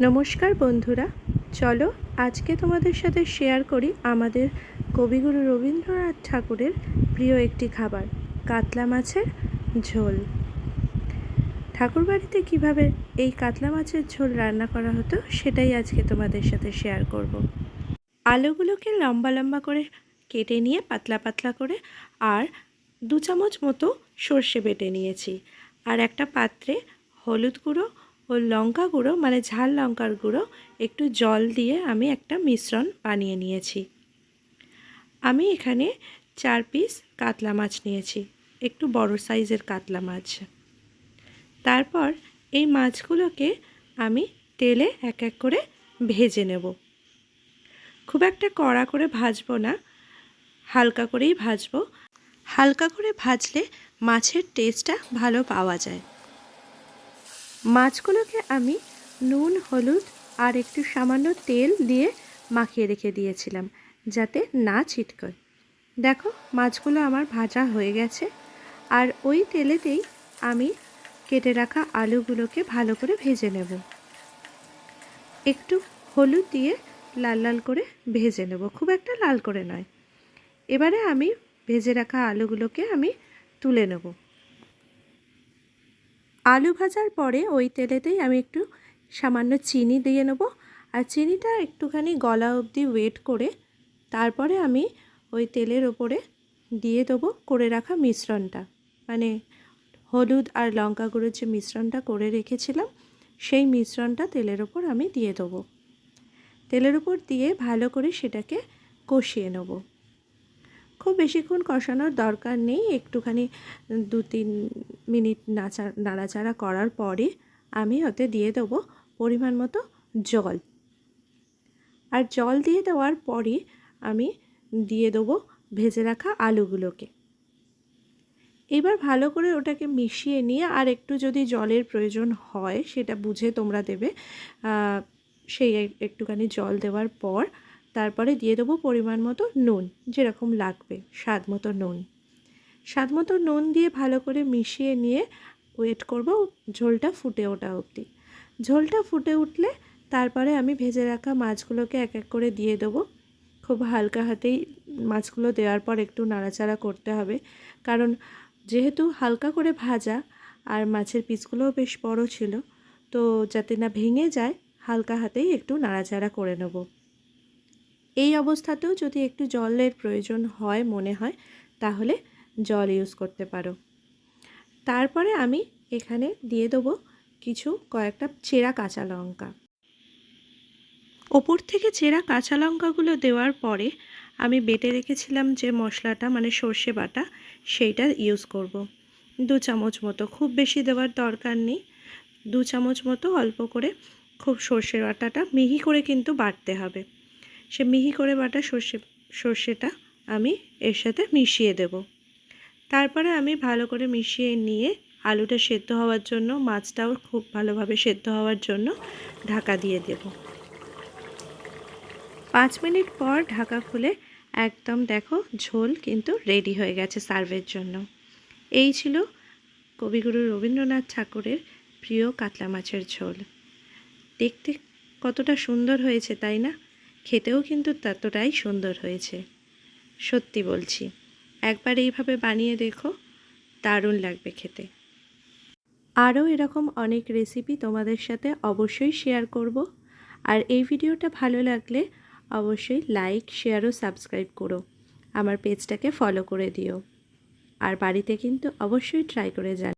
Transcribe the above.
নমস্কার বন্ধুরা, চলো আজকে তোমাদের সাথে শেয়ার করি আমাদের কবিগুরু রবীন্দ্রনাথ ঠাকুরের প্রিয় একটি খাবার, কাতলা মাছের ঝোল। ঠাকুরবাড়িতে কিভাবে এই কাতলা মাছের ঝোল রান্না করা হতো সেটাই আজকে তোমাদের সাথে শেয়ার করব। আলুগুলোকে লম্বা লম্বা করে কেটে নিয়ে পাতলা পাতলা করে আর 2 চামচ মতো সর্ষে বেটে নিয়েছি। আর একটা পাত্রে হলুদ গুঁড়ো ও লঙ্কা গুঁড়ো মানে ঝাল লঙ্কার গুঁড়ো একটু জল দিয়ে আমি একটা মিশ্রণ বানিয়ে নিয়েছি। আমি এখানে 4 পিস কাতলা মাছ নিয়েছি, একটু বড় সাইজের কাতলা মাছ। তারপর এই মাছগুলোকে আমি তেলে এক এক করে ভেজে নেব। খুব একটা কড়া করে ভাজবো না, হালকা করেই ভাজবো। হালকা করে ভাজলে মাছের টেস্টটা ভালো পাওয়া যায়। মাছগুলোকে আমি নুন, হলুদ আর একটু সামান্য তেল দিয়ে মাখিয়ে রেখে দিয়েছিলাম যাতে না ছিটকায়। দেখো মাছগুলো আমার ভাজা হয়ে গেছে। আর ওই তেলেতেই আমি কেটে রাখা আলুগুলোকে ভালো করে ভেজে নেব। একটু হলুদ দিয়ে লাল লাল করে ভেজে নেব, খুব একটা লাল করে নয়। এবারে আমি ভেজে রাখা আলুগুলোকে আমি তুলে নেব। আলু ভাজার পরে ওই তেলেতেই আমি একটু সামান্য চিনি দিয়ে নেব। আর চিনিটা একটুখানি গলা অবধি ওয়েট করে তারপরে আমি ওই তেলের ওপরে দিয়ে দেবো করে রাখা মিশ্রণটা, মানে হলুদ আর লঙ্কা গুঁড়োর যে মিশ্রণটা করে রেখেছিলাম সেই মিশ্রণটা তেলের ওপর আমি দিয়ে দেবো। তেলের ওপর দিয়ে ভালো করে সেটাকে কষিয়ে নেব। খুব বেশিক্ষণ কষানোর দরকার নেই, একটুখানি 2-3 মিনিট নাড়াচাড়া করার পরে আমি ওতে দিয়ে দেবো পরিমাণ মতো জল। আর জল দিয়ে দেওয়ার পরে আমি দিয়ে দেবো ভেজে রাখা আলুগুলোকে। এবার ভালো করে ওটাকে মিশিয়ে নিয়ে আর একটু যদি জলের প্রয়োজন হয় সেটা বুঝে তোমরা দেবে। সেই একটুখানি জল দেওয়ার পর তারপরে দিয়ে দেবো পরিমাণ মতো নুন, যেরকম লাগবে স্বাদ মতো নুন। স্বাদ মতো নুন দিয়ে ভালো করে মিশিয়ে নিয়ে ওয়েট করব ঝোলটা ফুটে ওঠা অবধি। ঝোলটা ফুটে উঠলে তারপরে আমি ভেজে রাখা মাছগুলোকে এক এক করে দিয়ে দেবো। খুব হালকা হাতেই মাছগুলো দেওয়ার পর একটু নাড়াচাড়া করতে হবে, কারণ যেহেতু হালকা করে ভাজা আর মাছের পিসগুলোও বেশ বড় ছিল, তো যাতে না ভেঙে যায় হালকা হাতেই একটু নাড়াচাড়া করে নেব। এই অবস্থাতেও যদি একটু জলের প্রয়োজন হয় মনে হয় তাহলে জল ইউজ করতে পারো। তারপরে আমি এখানে দিয়ে দেবো কয়েকটা চেরা কাঁচা লঙ্কা। ওপর থেকে চেরা কাঁচা লঙ্কাগুলো দেওয়ার পরে আমি বেটে রেখেছিলাম যে মশলাটা মানে সর্ষে বাটা, সেইটা ইউজ করব। 2 চামচ মতো, খুব বেশি দেওয়ার দরকার নেই। 2 চামচ মতো অল্প করে খুব সর্ষে বাটাটা মিহি করে কিন্তু বাটতে হবে। সে মিহি করে বাটা সর্ষেটা আমি এর সাথে মিশিয়ে দেব। তারপরে আমি ভালো করে মিশিয়ে নিয়ে আলুটা সেদ্ধ হওয়ার জন্য, মাছটাও খুব ভালোভাবে সেদ্ধ হওয়ার জন্য ঢাকা দিয়ে দেব। 5 মিনিট পর ঢাকা খুলে একদম দেখো ঝোল কিন্তু রেডি হয়ে গেছে সার্ভের জন্য। এই ছিল কবিগুরু রবীন্দ্রনাথ ঠাকুরের প্রিয় কাতলা মাছের ঝোল। দেখতে কতটা সুন্দর হয়েছে তাই না? খেতেও কিন্তু ততটাই সুন্দর হয়েছে, সত্যি বলছি। একবার এইভাবে বানিয়ে দেখো, দারুণ লাগবে খেতে। আরও এরকম অনেক রেসিপি তোমাদের সাথে অবশ্যই শেয়ার করব। আর এই ভিডিওটা ভালো লাগলে অবশ্যই লাইক, শেয়ার ও সাবস্ক্রাইব করো। আমার পেজটাকে ফলো করে দিও। আর বাড়িতে কিন্তু অবশ্যই ট্রাই করে জানো।